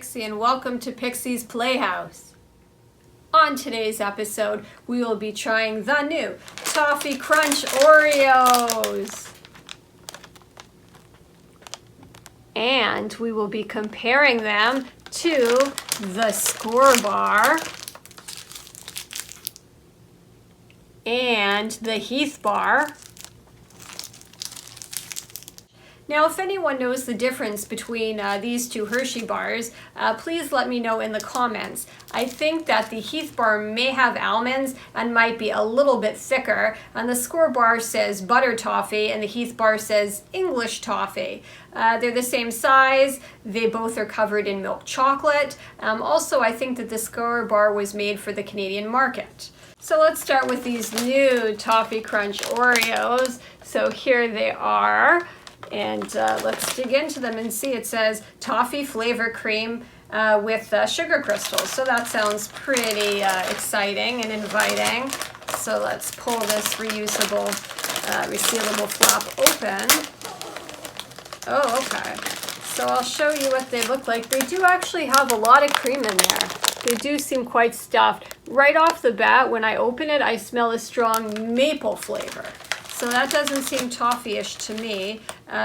Pixie and welcome to Pixie's Playhouse. On today's episode, we will be trying the new Toffee Crunch Oreos. And we will be comparing them to the Skor bar and the Heath bar. Now, if anyone knows the difference between these two Hershey bars, please let me know in the comments. I think that the Heath bar may have almonds and might be a little bit thicker, and the Skor bar says butter toffee and the Heath bar says English toffee. They're the same size, they both are covered in milk chocolate. Also, I think that the Skor bar was made for the Canadian market. So let's start with these new Toffee Crunch Oreos. So here they are. And let's dig into them and see. It says toffee flavor cream with sugar crystals. So that sounds pretty exciting and inviting. So let's pull this reusable, resealable flap open. Oh, okay. So I'll show you what they look like. They do actually have a lot of cream in there. They do seem quite stuffed. Right off the bat, when I open it, I smell a strong maple flavor. So that doesn't seem toffee-ish to me.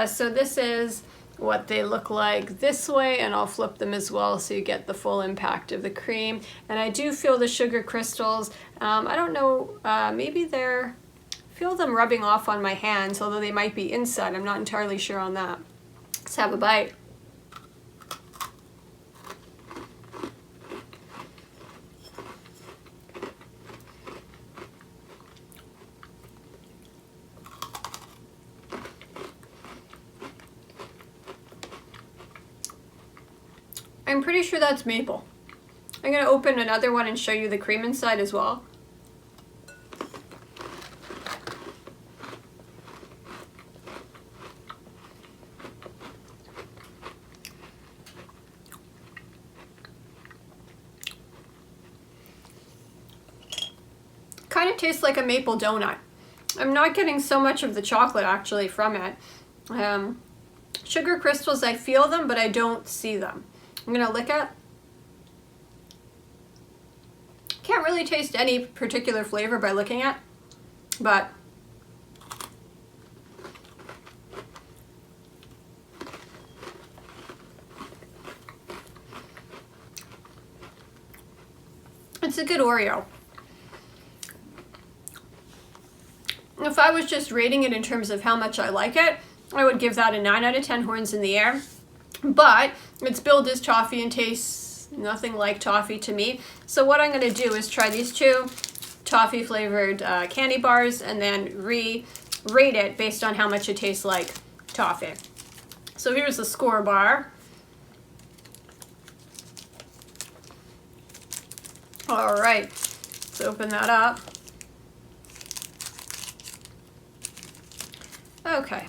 So this is what they look like this way, and I'll flip them as well so you get the full impact of the cream. And I do feel the sugar crystals. I don't know, maybe feel them rubbing off on my hands, although they might be inside. I'm not entirely sure on that. Let's have a bite. I'm pretty sure that's maple. I'm going to open another one and show you the cream inside as well. Kind of tastes like a maple donut. I'm not getting so much of the chocolate actually from it. Sugar crystals, I feel them, but I don't see them. I'm gonna lick it. Can't really taste any particular flavor by licking it, but it's a good Oreo. If I was just rating it in terms of how much I like it, I would give that a 9 out of 10 horns in the air. But it's billed as toffee and tastes nothing like toffee to me. So what I'm going to do is try these two toffee flavored candy bars and then rate it based on how much it tastes like toffee. So here's the Skor bar. All right, let's open that up. Okay,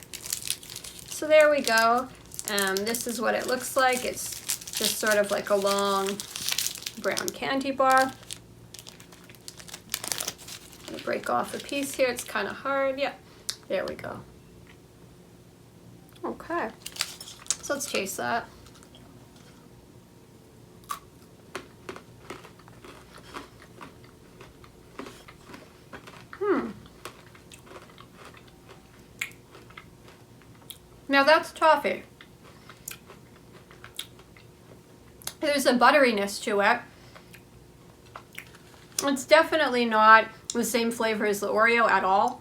so there we go. This is what it looks like. It's just sort of like a long brown candy bar. I'm gonna break off a piece here. It's kind of hard. Yeah, there we go. Okay, so let's taste that. Now that's toffee. There's a butteriness to it. It's definitely not the same flavor as the Oreo at all.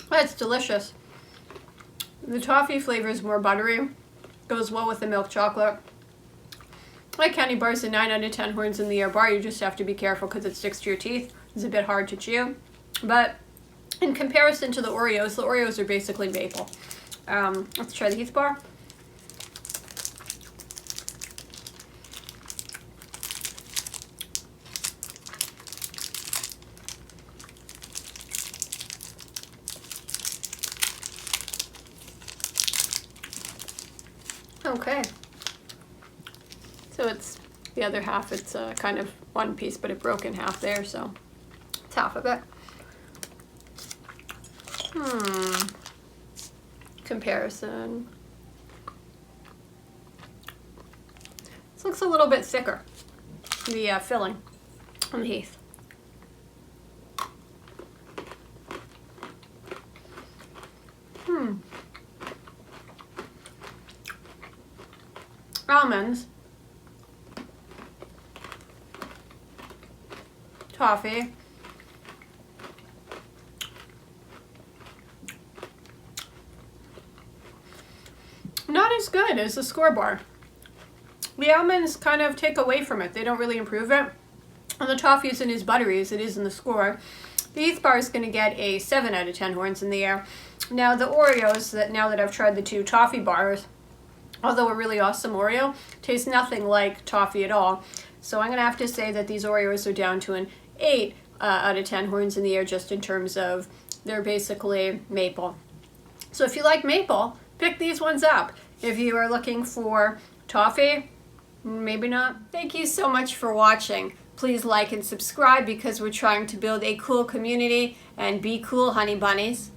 That's delicious. The toffee flavor is more buttery. Goes well with the milk chocolate. Like candy bars, a 9 out of 10 horns in the air bar. You just have to be careful because it sticks to your teeth. It's a bit hard to chew. But in comparison to the Oreos are basically maple. Let's try the Heath bar. Okay. So it's the other half, it's kind of one piece, but it broke in half there, so it's half of it. Comparison. This looks a little bit thicker, the filling on the Heath. Almonds, toffee, not as good as the Skor bar. The almonds kind of take away from it. They don't really improve it. And the toffee isn't as buttery as it is in the Skor. The Heath bar is going to get a 7 out of 10 horns in the air. Now the Oreos, now that I've tried the 2 toffee bars, although a really awesome Oreo, taste nothing like toffee at all. So I'm going to have to say that these Oreos are down to an 8 out of 10 horns in the air, just in terms of they're basically maple. So if you like maple, pick these ones up. If you are looking for toffee, maybe not. Thank you so much for watching. Please like and subscribe because we're trying to build a cool community, and be cool, honey bunnies.